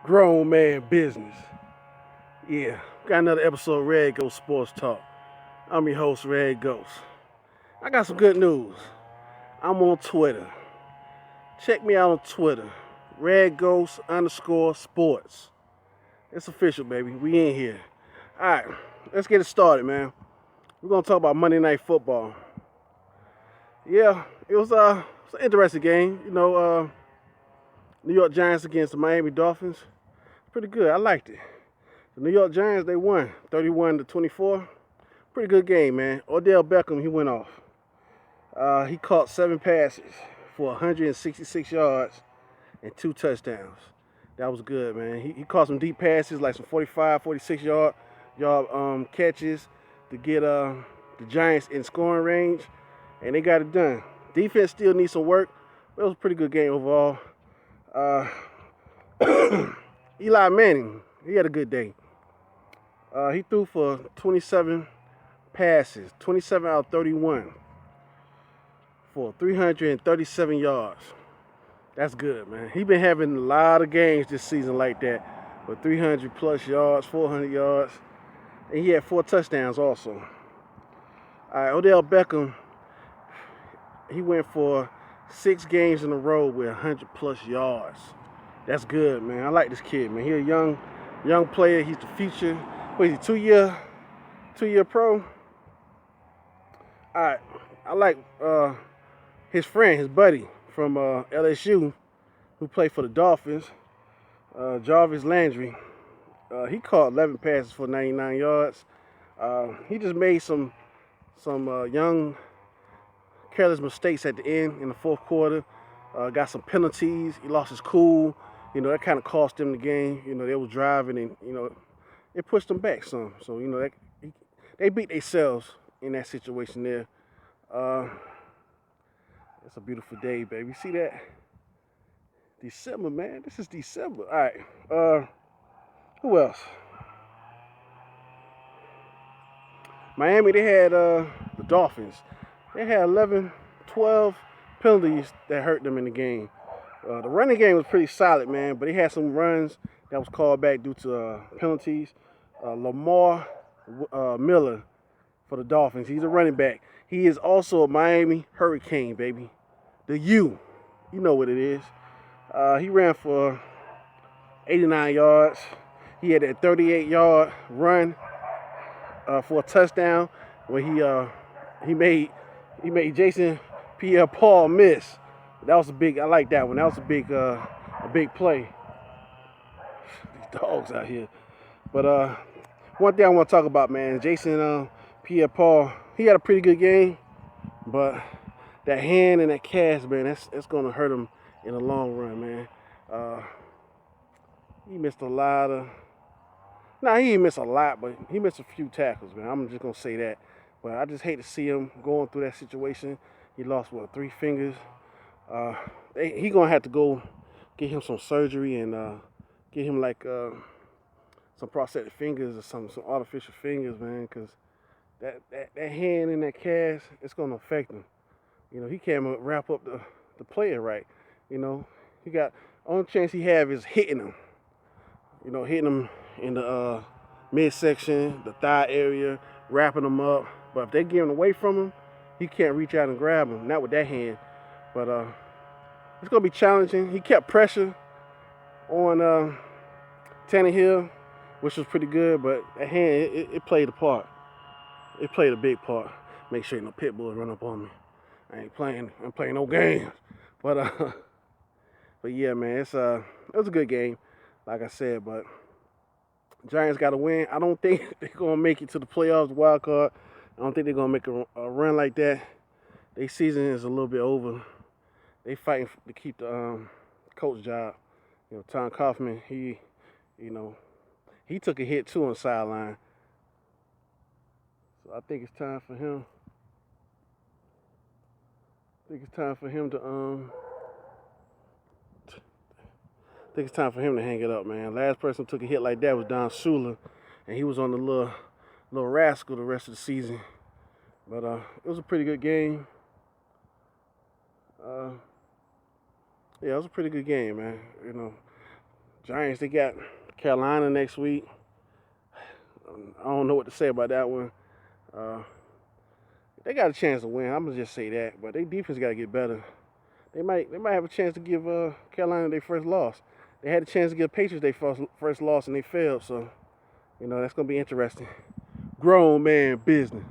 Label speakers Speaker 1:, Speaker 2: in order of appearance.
Speaker 1: Grown man business. Yeah, got another episode of Red Ghost Sports Talk. I'm your host, Red Ghost. I got some good news. I'm on Twitter. Check me out on Twitter. Red Ghost underscore sports. It's official, baby. We in here. All right, let's get it started, man. We're gonna talk about Monday Night Football. Yeah, it was an interesting game. New York Giants against the Miami Dolphins. Pretty good. I liked it. The New York Giants, they won 31-24. Pretty good game, man. Odell Beckham, he went off. He caught 7 passes for 166 yards and 2 touchdowns. That was good, man. He caught some deep passes, like some 45, 46 yard catches to get the Giants in scoring range, and they got it done. Defense still needs some work, but it was a pretty good game overall. Uh, Eli Manning, he had a good day. He threw for 27 passes, 27 out of 31 for 337 yards. That's good, man. He been having a lot of games this season like that with 300 plus yards, 400 yards, and he had 4 touchdowns also. All right, Odell Beckham, he went for 6 games in a row with 100 plus yards. That's good, man. I like this kid, man. He a young player. He's the future. What is he, two-year pro? All right, I like his friend, his buddy from LSU, who played for the Dolphins, Jarvis Landry. He caught 11 passes for 99 yards. He just made some young careless mistakes at the end in the fourth quarter. Got some penalties. He lost his cool. That kind of cost them the game. They was driving and it pushed them back some. So they beat themselves in that situation there. It's a beautiful day, baby. See that? December, man. This is December. All right. Who else? Miami, they had the Dolphins. They had 11, 12 penalties that hurt them in the game. The running game was pretty solid, man, but they had some runs that was called back due to penalties. Lamar Miller for the Dolphins. He's a running back. He is also a Miami Hurricane, baby. The U. You know what it is. He ran for 89 yards. He had a 38-yard run for a touchdown where he made Jason Pierre-Paul miss. That was I like that one. That was a big play. These dogs out here. But one thing I want to talk about, man, Jason Pierre-Paul, he had a pretty good game, but that hand and that cast, man, that's gonna hurt him in the long run, man. He missed a lot of. Nah, he didn't miss a lot, but he missed a few tackles, man. I'm just gonna say that. But I just hate to see him going through that situation. He lost 3 fingers. He gonna have to go get him some surgery and get him like some prosthetic fingers or some artificial fingers, man, because that hand in that cast, it's gonna affect him. He can't wrap up the player right. He got only chance he have is hitting him. Hitting him in the midsection, the thigh area, wrapping him up. But if they get him away from him, he can't reach out and grab him. Not with that hand. But it's gonna be challenging. He kept pressure on Tannehill, which was pretty good. But that hand, it played a part. It played a big part. Make sure no pit bulls run up on me. I'm playing no games. But but yeah, man, it was a good game, like I said. But Giants got to win. I don't think they're gonna make it to the playoffs, wild card. I don't think they're gonna make a run like that. Their season is a little bit over. They fighting to keep the coach job. Tom Kaufman, he took a hit too on the sideline. So I think it's time for him. I think it's time for him to hang it up, man. Last person who took a hit like that was Don Shula, and he was on the little rascal the rest of the season. But it was a pretty good game. Yeah, it was a pretty good game, man. Giants, they got Carolina next week. I don't know what to say about that one. Uh, they got a chance to win. I'm gonna just say that, but their defense got to get better. They might have a chance to give Carolina their first loss. They had a chance to give Patriots their first loss and they failed. So that's gonna be interesting. Grown man business.